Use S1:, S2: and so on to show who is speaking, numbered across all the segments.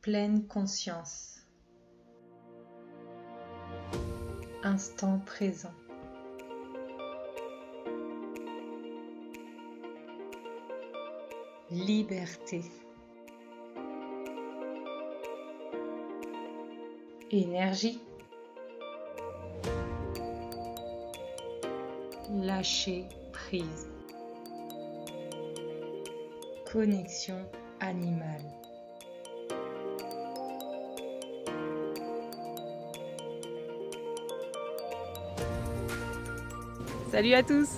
S1: pleine conscience. Instant présent. Liberté. Énergie. Lâcher prise. Connexion animale.
S2: Salut à tous!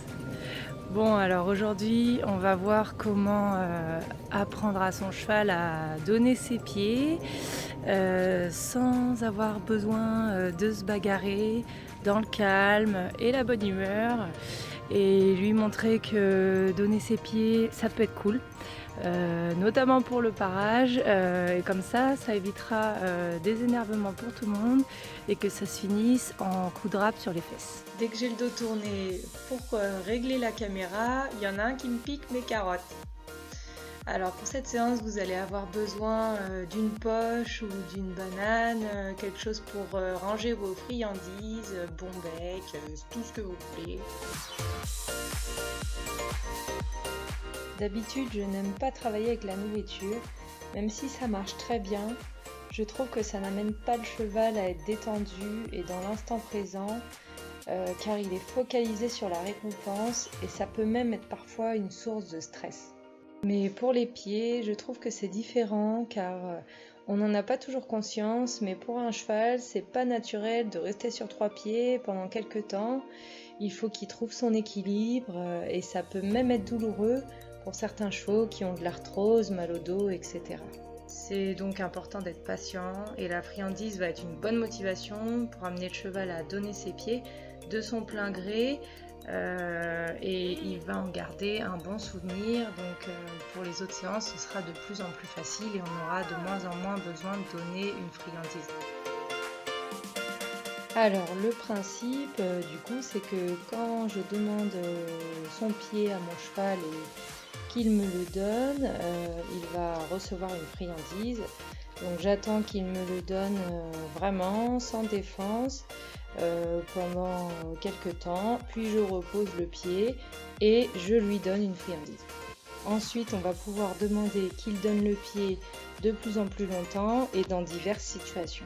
S2: Bon, alors aujourd'hui on va voir comment apprendre à son cheval à donner ses pieds sans avoir besoin de se bagarrer, dans le calme et la bonne humeur, et lui montrer que donner ses pieds ça peut être cool. Notamment pour le parage, et comme ça évitera des énervements pour tout le monde et que ça se finisse en coup de râpe sur les fesses.
S1: Dès que j'ai le dos tourné pour régler la caméra, il y en a un qui me pique mes carottes. Alors pour cette séance, vous allez avoir besoin d'une poche ou d'une banane, quelque chose pour ranger vos friandises, bon bec, tout ce que vous voulez. D'habitude, je n'aime pas travailler avec la nourriture, même si ça marche très bien. Je trouve que ça n'amène pas le cheval à être détendu et dans l'instant présent, car il est focalisé sur la récompense et ça peut même être parfois une source de stress. Mais pour les pieds, je trouve que c'est différent car on n'en a pas toujours conscience, mais pour un cheval, c'est pas naturel de rester sur 3 pieds pendant quelques temps. Il faut qu'il trouve son équilibre et ça peut même être douloureux pour certains chevaux qui ont de l'arthrose, mal au dos, etc. C'est donc important d'être patient et la friandise va être une bonne motivation pour amener le cheval à donner ses pieds de son plein gré et il va en garder un bon souvenir. Donc pour les autres séances, ce sera de plus en plus facile et on aura de moins en moins besoin de donner une friandise. Alors le principe du coup c'est que quand je demande son pied à mon cheval et qu'il me le donne, il va recevoir une friandise. Donc j'attends qu'il me le donne vraiment sans défense pendant quelques temps, puis je repose le pied et je lui donne une friandise. Ensuite on va pouvoir demander qu'il donne le pied de plus en plus longtemps et dans diverses situations.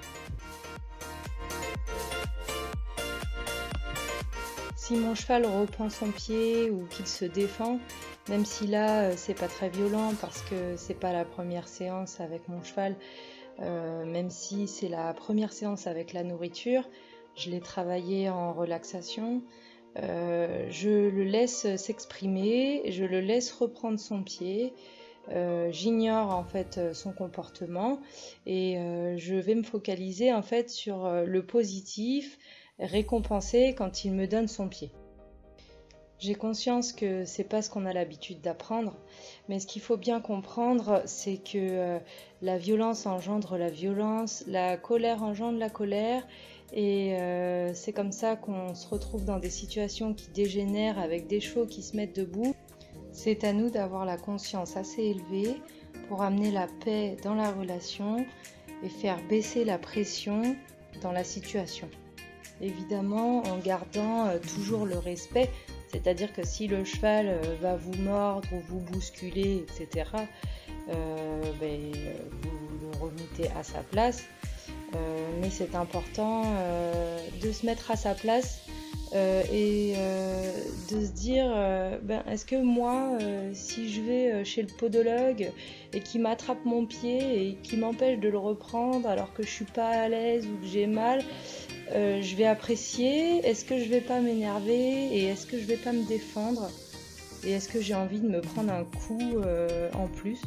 S1: Si mon cheval reprend son pied ou qu'il se défend, même si là c'est pas très violent parce que c'est pas la première séance avec mon cheval, même si c'est la première séance avec la nourriture, je l'ai travaillé en relaxation, je le laisse s'exprimer, je le laisse reprendre son pied, j'ignore en fait son comportement et je vais me focaliser en fait sur le positif, récompensé quand il me donne son pied. J'ai conscience que c'est pas ce qu'on a l'habitude d'apprendre, mais ce qu'il faut bien comprendre, c'est que la violence engendre la violence, la colère engendre la colère, et c'est comme ça qu'on se retrouve dans des situations qui dégénèrent avec des chevaux qui se mettent debout. C'est à nous d'avoir la conscience assez élevée pour amener la paix dans la relation et faire baisser la pression dans la situation. Évidemment en gardant toujours le respect, c'est-à-dire que si le cheval va vous mordre ou vous bousculer, etc., vous le remettez à sa place, mais c'est important de se mettre à sa place et de se dire est-ce que moi si je vais chez le podologue et qu'il m'attrape mon pied et qu'il m'empêche de le reprendre alors que je suis pas à l'aise ou que j'ai mal, je vais apprécier, est-ce que je vais pas m'énerver et est-ce que je vais pas me défendre et est-ce que j'ai envie de me prendre un coup en plus.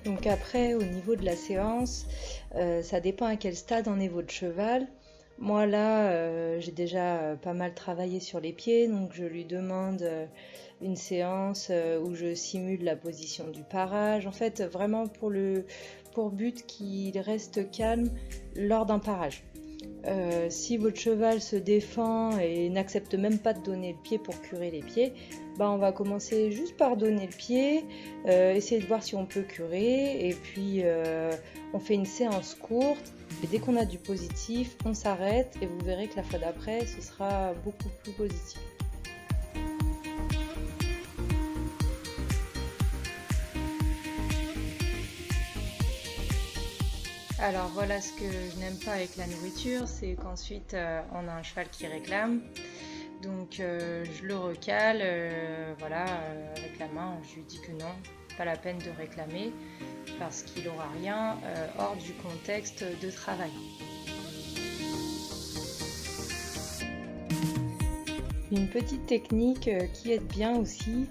S1: Donc après au niveau de la séance, ça dépend à quel stade en est votre cheval. Moi là, j'ai déjà pas mal travaillé sur les pieds, donc je lui demande une séance où je simule la position du parage. En fait, vraiment pour but qu'il reste calme lors d'un parage. Si votre cheval se défend et n'accepte même pas de donner le pied pour curer les pieds, on va commencer juste par donner le pied, essayer de voir si on peut curer, et puis on fait une séance courte, et dès qu'on a du positif, on s'arrête, et vous verrez que la fois d'après, ce sera beaucoup plus positif. Alors voilà ce que je n'aime pas avec la nourriture, c'est qu'ensuite on a un cheval qui réclame. Donc je le recale, avec la main, je lui dis que non, pas la peine de réclamer parce qu'il n'aura rien hors du contexte de travail. Une petite technique qui aide bien aussi,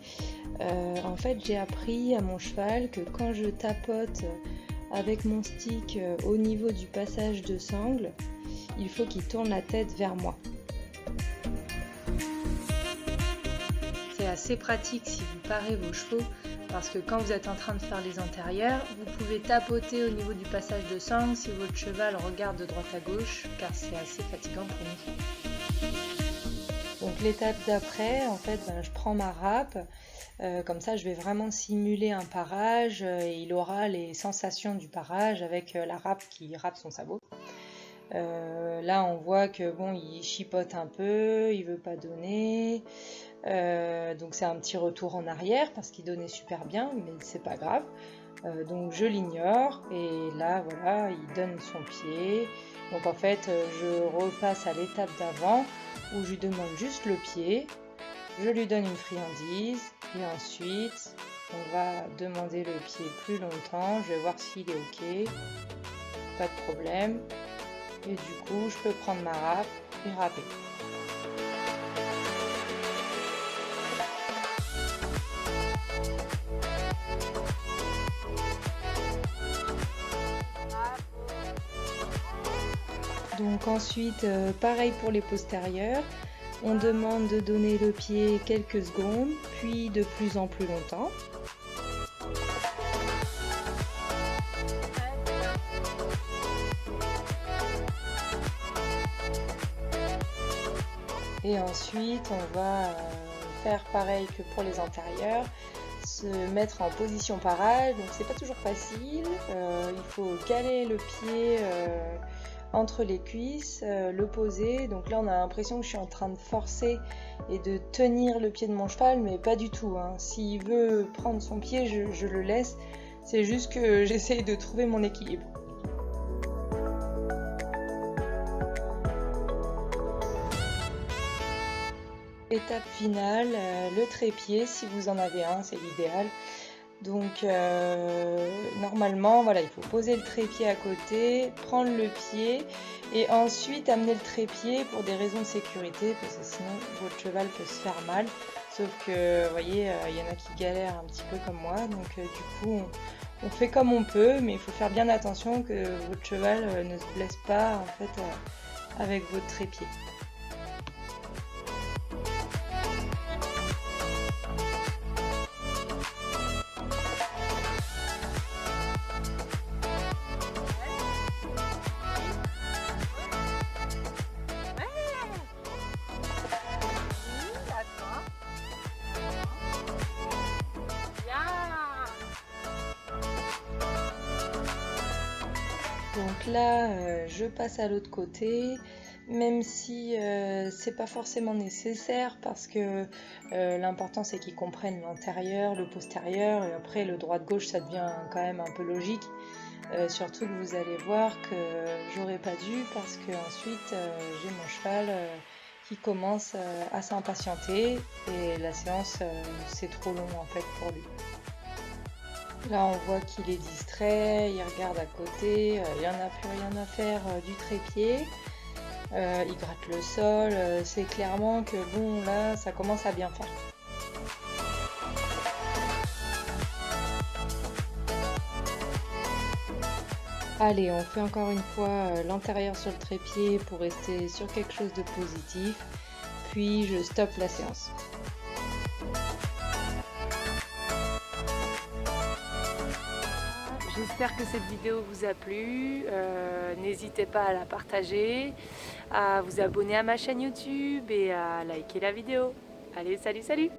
S1: en fait j'ai appris à mon cheval que quand je tapote avec mon stick au niveau du passage de sangle, il faut qu'il tourne la tête vers moi. C'est assez pratique si vous parez vos chevaux, parce que quand vous êtes en train de faire les antérieurs, vous pouvez tapoter au niveau du passage de sangle si votre cheval regarde de droite à gauche, car c'est assez fatigant pour nous. Donc l'étape d'après, en fait, je prends ma râpe, comme ça je vais vraiment simuler un parage, et il aura les sensations du parage avec la râpe qui râpe son sabot. Là on voit que il chipote un peu, il veut pas donner, donc c'est un petit retour en arrière parce qu'il donnait super bien, mais c'est pas grave. Donc je l'ignore, et là voilà, il donne son pied. Donc en fait je repasse à l'étape d'avant où je lui demande juste le pied, je lui donne une friandise, et ensuite on va demander le pied plus longtemps, je vais voir s'il est ok, pas de problème, et du coup je peux prendre ma râpe et râper. Donc ensuite, pareil pour les postérieurs, on demande de donner le pied quelques secondes, puis de plus en plus longtemps. Et ensuite, on va faire pareil que pour les antérieurs, se mettre en position parage. Donc c'est pas toujours facile, il faut caler le pied entre les cuisses, le poser. Donc là on a l'impression que je suis en train de forcer et de tenir le pied de mon cheval, mais pas du tout, hein. S'il veut prendre son pied, je le laisse, c'est juste que j'essaye de trouver mon équilibre. Étape finale, le trépied, si vous en avez un, c'est l'idéal. Donc normalement, voilà, il faut poser le trépied à côté, prendre le pied, et ensuite amener le trépied pour des raisons de sécurité, parce que sinon votre cheval peut se faire mal. Sauf que, vous voyez, il y en a qui galèrent un petit peu comme moi, donc du coup on fait comme on peut, mais il faut faire bien attention que votre cheval ne se blesse pas en fait avec votre trépied. Donc là, je passe à l'autre côté, même si c'est pas forcément nécessaire, parce que l'important c'est qu'ils comprennent l'antérieur, le postérieur, et après le droite-gauche ça devient quand même un peu logique. Surtout que vous allez voir que j'aurais pas dû, parce que ensuite j'ai mon cheval qui commence à s'impatienter, et la séance c'est trop long en fait pour lui. Là on voit qu'il est distrait, il regarde à côté, il n'y en a plus rien à faire du trépied, il gratte le sol, c'est clairement que là ça commence à bien faire. Allez, on fait encore une fois l'antérieur sur le trépied pour rester sur quelque chose de positif, puis je stoppe la séance.
S2: j'espère que cette vidéo vous a plu. N'hésitez pas à la partager, à vous abonner à ma chaîne YouTube et à liker la vidéo. Allez, salut, salut!